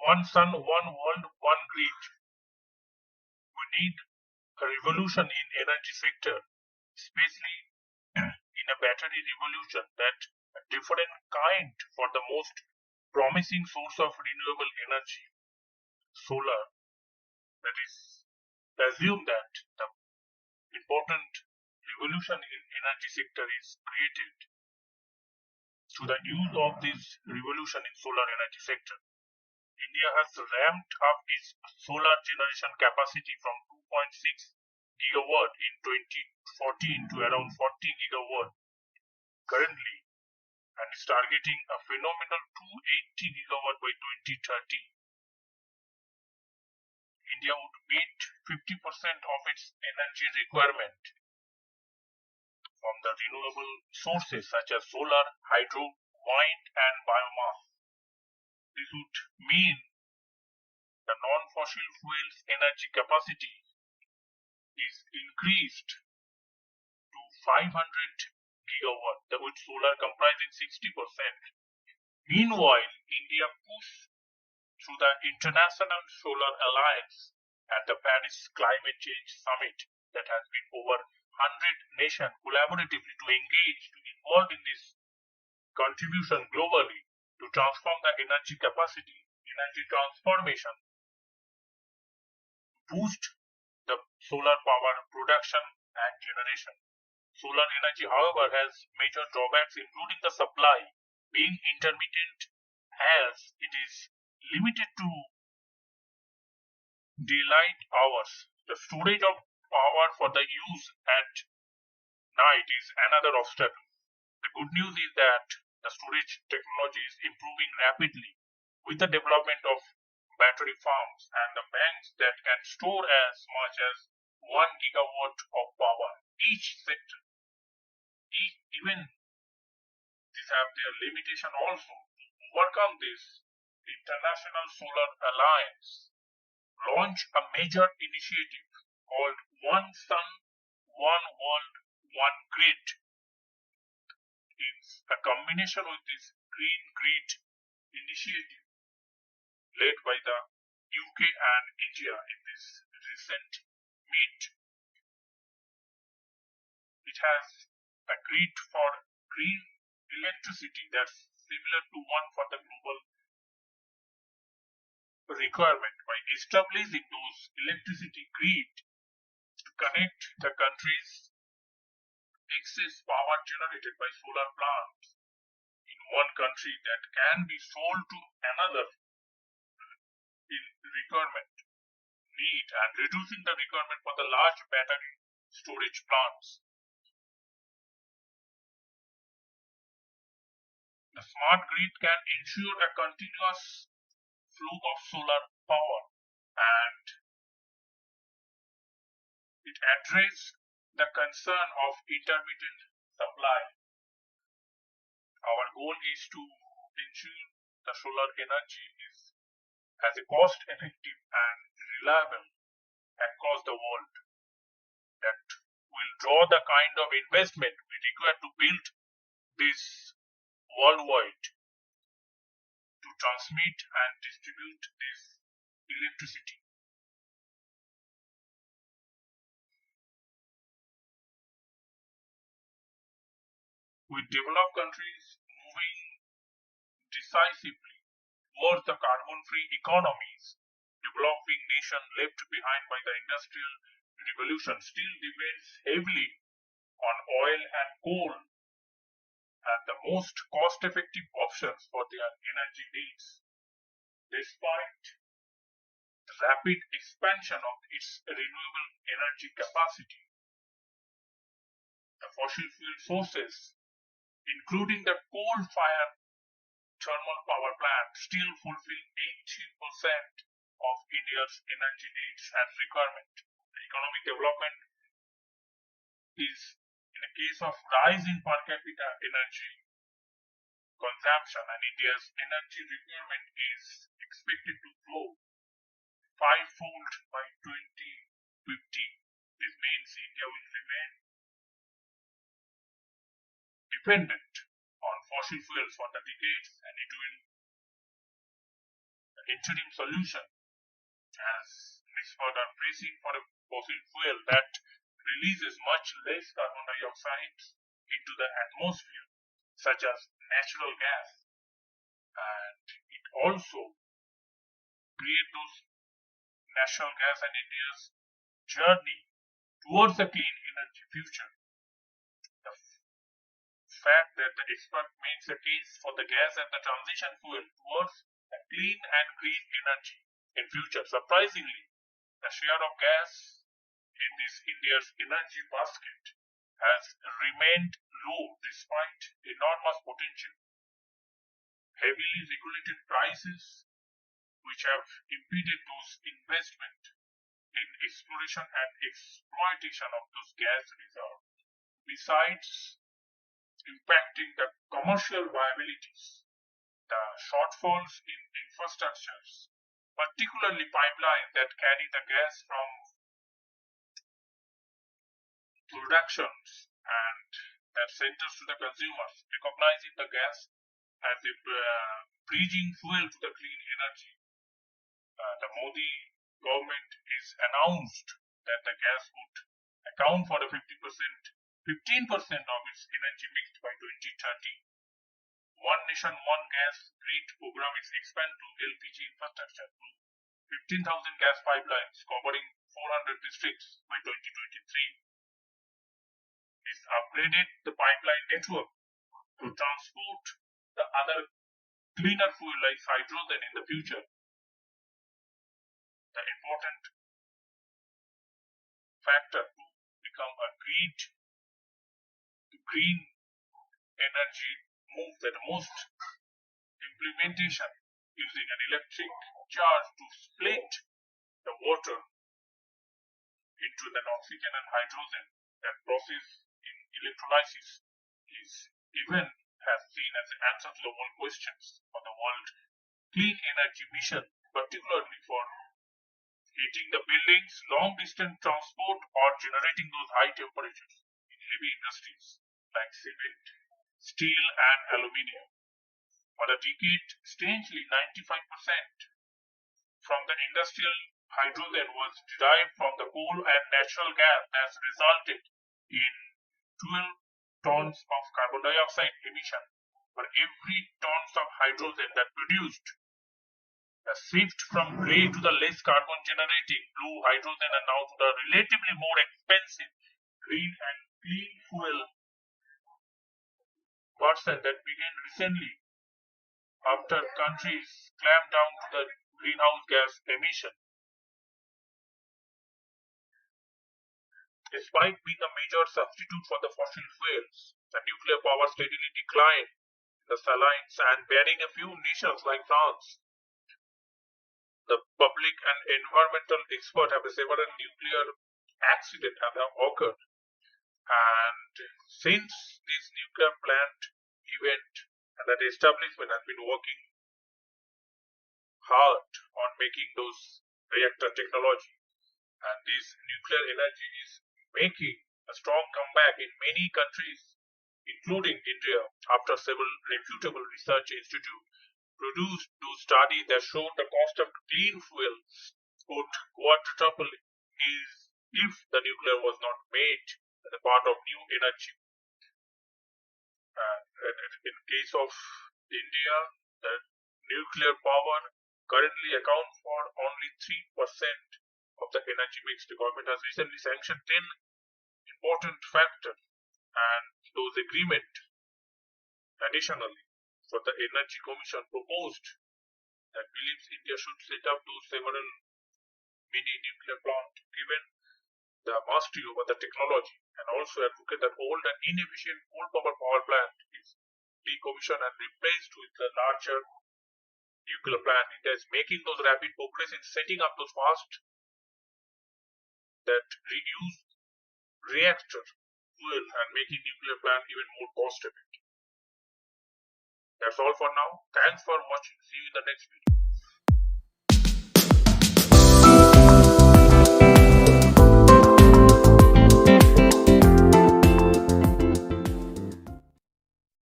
one sun, one world, one grid. We need a revolution in energy sector, especially in a battery revolution, that a different kind for the most promising source of renewable energy, solar. That is, assume that the important revolution in energy sector is created through the use of this revolution in solar energy sector. India has ramped up its solar generation capacity from 2.6 gigawatt in 2014 to around 40 gigawatt currently, and is targeting a phenomenal 280 gigawatt by 2030. India would meet 50% of its energy requirement from the renewable sources such as solar, hydro, wind, and biomass. This would mean the non-fossil fuels energy capacity is increased to 500 gigawatt, with solar comprising 60%. Meanwhile, India pushed through the International Solar Alliance and the Paris Climate Change Summit that has been over 100 nations collaboratively to engage, to involve in this contribution globally to transform the energy capacity, energy transformation, boost the solar power production and generation. Solar energy, however, has major drawbacks, including the supply being intermittent, as it is limited to daylight hours. The storage of power for the use at night is another obstacle. The good news is that the storage technology is improving rapidly with the development of battery farms and the banks that can store as much as 1 gigawatt of power each sector. Even these have their limitation also. To overcome this, the International Solar Alliance launched a major initiative called One Sun, One World, One Grid. It's a combination with this Green Grid initiative led by the UK and India in this recent meet. It has a grid for green electricity that's similar to one for the global requirement. By establishing those electricity grid to connect the country's excess power generated by solar plants in one country that can be sold to another in requirement need, and reducing the requirement for the large battery storage plants. The smart grid can ensure a continuous flow of solar power, and it addresses the concern of intermittent supply. Our goal is to ensure the solar energy is as a cost-effective and reliable across the world that will draw the kind of investment we require to build this worldwide, to transmit and distribute this electricity. With developed countries moving decisively towards the carbon-free economies, developing nations left behind by the Industrial Revolution still depends heavily on oil and coal as the most cost-effective options for their energy needs. Despite the rapid expansion of its renewable energy capacity, the fossil fuel sources, including the coal-fired thermal power plant, still fulfill 80% of India's energy needs and requirement. The economic development is in a case of rising per capita energy consumption, and India's energy requirement is expected to grow fivefold by 2050. This means India will remain dependent on fossil fuels for the decades, and interim solution, as experts are pressing for a fossil fuel that releases much less carbon dioxide into the atmosphere, such as natural gas, and it also create those natural gas and India's journey towards a clean energy future. The fact that the expert makes a case for the gas and the transition fuel towards a clean and green energy in future. Surprisingly, the share of gas in this India's energy basket has remained low despite enormous potential. Heavily regulated prices, which have impeded those investment in exploration and exploitation of those gas reserves, besides impacting the commercial viabilities, the shortfalls in infrastructures, particularly pipelines that carry the gas from productions and that centers to the consumers, recognizing the gas as a bridging fuel to the clean energy. The Modi government is announced that the gas would account for the 15% of its energy mix by 2030. One Nation, One Gas grid program is expanded to LPG infrastructure to 15,000 gas pipelines covering 400 districts by 2023. This upgraded the pipeline network to transport the other cleaner fuel like hydrogen in the future. The important factor to become a green energy move that most implementation using an electric charge to split the water into the oxygen and hydrogen. That process in electrolysis is even has seen as an answer to the world questions for the world clean energy mission, particularly for heating the buildings, long distance transport, or generating those high temperatures in heavy industries like cement, steel, and aluminium. For a decade, strangely 95% from the industrial hydrogen was derived from the coal and natural gas, has resulted in 12 tons of carbon dioxide emission for every tons of hydrogen that produced. The shift from grey to the less carbon generating blue hydrogen and now to the relatively more expensive green and clean fuel version that began recently after countries clamped down to the greenhouse gas emission. Despite being a major substitute for the fossil fuels, the nuclear power steadily declined in the salines and barring a few nations like France. The public and environmental experts have several nuclear accidents have occurred, and since this nuclear plant event and that establishment has been working hard on making those reactor technology, and this nuclear energy is making a strong comeback in many countries, including India, after several reputable research institutes produced those studies that showed the cost of clean fuel could quadruple if the nuclear was not made as a part of new energy. In case of India, the nuclear power currently accounts for only 3% of the energy mix. The government has recently sanctioned 10 important factors and those agreements. Additionally, for the Energy Commission proposed that believes India should set up those several mini nuclear plants given the mastery over the technology, and also advocate that old and inefficient coal power plant is decommissioned and replaced with a larger nuclear plant. India is making those rapid progress in setting up those fast that reduce reactor fuel and making nuclear plant even more cost effective. That's all for now. Thanks for watching. See you in the next video.